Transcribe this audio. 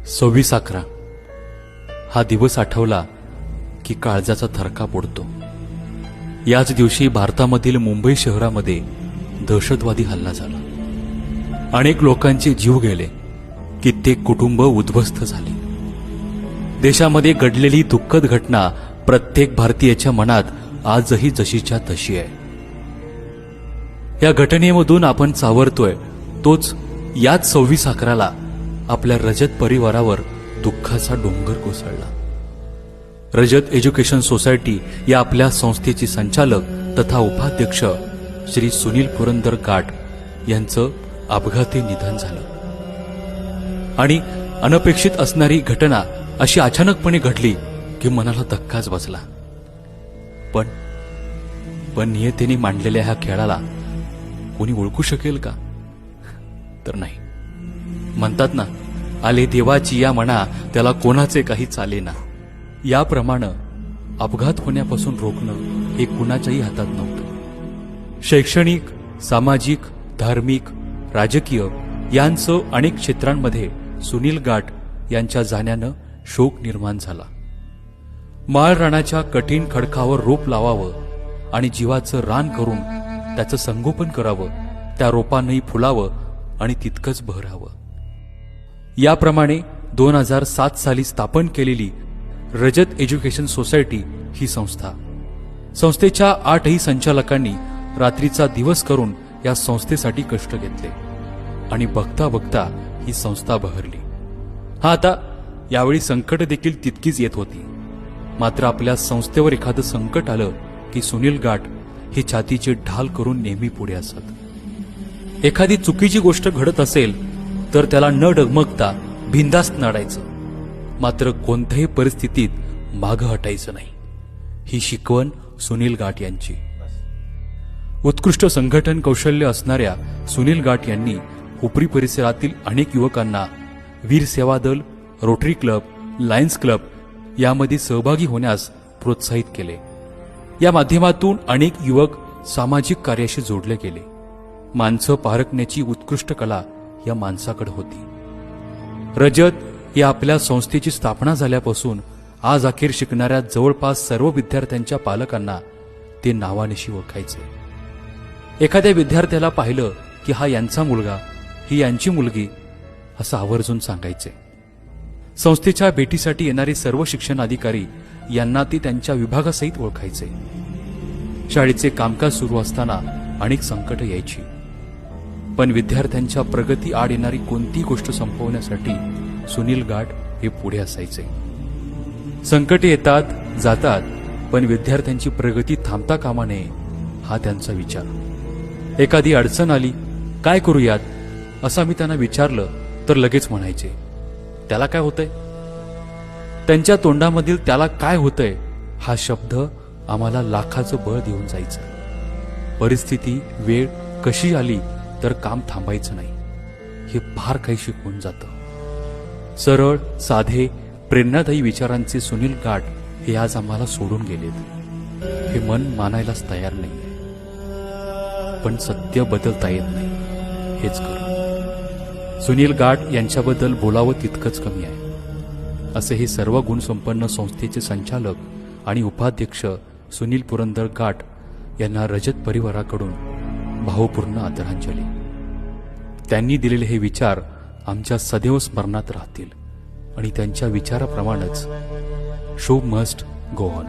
26/11 हा दिवस आठवला की काळजाचा थरकाप उडतो. याच दिवशी भारतामधील मुंबई शहरामध्ये दहशतवादी हल्ला झाला. अनेक लोकांचे जीव गेले, कित्येक कुटुंब उद्ध्वस्त झाली. देशामध्ये घडलेली दुःखद घटना प्रत्येक भारतीयाच्या मनात आजही जशीच्या तशी आहे. या घटनेमधून आपण सावरतोय तोच याच 26/11 आपल्या रजत परिवारावर दुःखाचा डोंगर कोसळला. रजत एज्युकेशन सोसायटी या आपल्या संस्थेचे संचालक तथा उपाध्यक्ष श्री सुनील पुरंदर गाठ यांचं अपघाती निधन झालं. आणि अनपेक्षित असणारी घटना अशी अचानकपणे घडली की मनाला धक्काच बसला. पण नियतीने मांडलेल्या ह्या खेळाला कोणी ओळखू शकेल का? तर नाही. म्हणतात ना, आले देवाची या म्हणा, त्याला कोणाचे काही चालेना. याप्रमाणे अपघात होण्यापासून रोखणं हे कुणाच्याही हातात नव्हतं. शैक्षणिक, सामाजिक, धार्मिक, राजकीय यांचं अनेक क्षेत्रांमध्ये सुनील गाठ यांच्या जाण्यानं शोक निर्माण झाला. माळरानाच्या कठीण खडकावर रोप लावावं आणि जीवाचं रान करून त्याचं संगोपन करावं, त्या रोपांनाही फुलावं आणि तितकंच बहरावं. याप्रमाणे 2007 साली स्थापन केलेली रजत एज्युकेशन सोसायटी ही संस्थेच्या 8ही संचालकांनी रात्रीचा दिवस करून या संस्थेसाठी कष्ट घेतले आणि बघता बघता ही संस्था बहरली. आता यावेळी संकट देखील तितकीच येत होती. मात्र आपल्या संस्थेवर एखादं संकट आलं की सुनील गाठ हे छातीचे ढाल करून नेहमी पुढे असत. एखादी चुकीची गोष्ट घडत असेल तर त्याला न डगमगता बिनधास्त लढायचं, मात्र कोणत्याही परिस्थितीत मागं हटायचं नाही. ही शिकवण सुनील गाठ यांची. उत्कृष्ट संघटन कौशल्य असणाऱ्या सुनील गाठ यांनी हुपरी परिसरातील अनेक युवकांना वीर सेवा दल, रोटरी क्लब, लायन्स क्लब यामध्ये सहभागी होण्यास प्रोत्साहित केले. या माध्यमातून अनेक युवक सामाजिक कार्याशी जोडले गेले. माणसं पारखण्याची उत्कृष्ट कला या माणसाकडे होती. रजत या आपल्या संस्थेची स्थापना झाल्यापासून आज अखेर शिकणाऱ्या जवळपास सर्व विद्यार्थ्यांच्या पालकांना ते नावानिशी ओळखायचे. एखाद्या विद्यार्थ्याला पाहिलं की हा यांचा मुलगा, ही यांची मुलगी असं आवर्जून सांगायचे. संस्थेच्या भेटीसाठी येणारे सर्व शिक्षण अधिकारी यांना ते त्यांच्या विभागासहित ओळखायचे. शाळेचे कामकाज सुरू असताना अनेक संकट यायची, पण विद्यार्थ्यांच्या प्रगती आड येणारी कोणती गोष्ट संपवण्यासाठी सुनील गाठ हे पुढे असायचे. संकटे येतात जातात, पण विद्यार्थ्यांची प्रगती थांबता कामा नये हा त्यांचा विचार. एखादी अडचण आली, काय करूयात असं मी त्यांना विचारलं तर लगेच म्हणायचे, त्याला काय होतंय? त्यांच्या तोंडामधील त्याला काय होतंय हा शब्द आम्हाला लाखाचं बळ देऊन जायचं. परिस्थिती, वेळ कशी आली तर काम थांबायचं नाही, हे फार काही शिकवून जातं. सरळ, साधे, प्रेरणादायी विचारांचे सुनील गाठ हे आज आम्हाला सोडून गेलेत. हे मन मानायलाच तयार नाही, पण सत्य बदलता येत नाही, हेच खरं. सुनील गाठ यांच्याबद्दल बोलावं तितकंच कमी आहे. असे हे सर्व गुणसंपन्न संस्थेचे संचालक आणि उपाध्यक्ष सुनील पुरंदर गाठ यांना रजत परिवाराकडून भावपूर्ण आदरांजली. त्यांनी दिलेले हे विचार आमच्या सदैव स्मरणात राहतील आणि त्यांच्या विचाराप्रमाणेच शो मस्ट गो ऑन.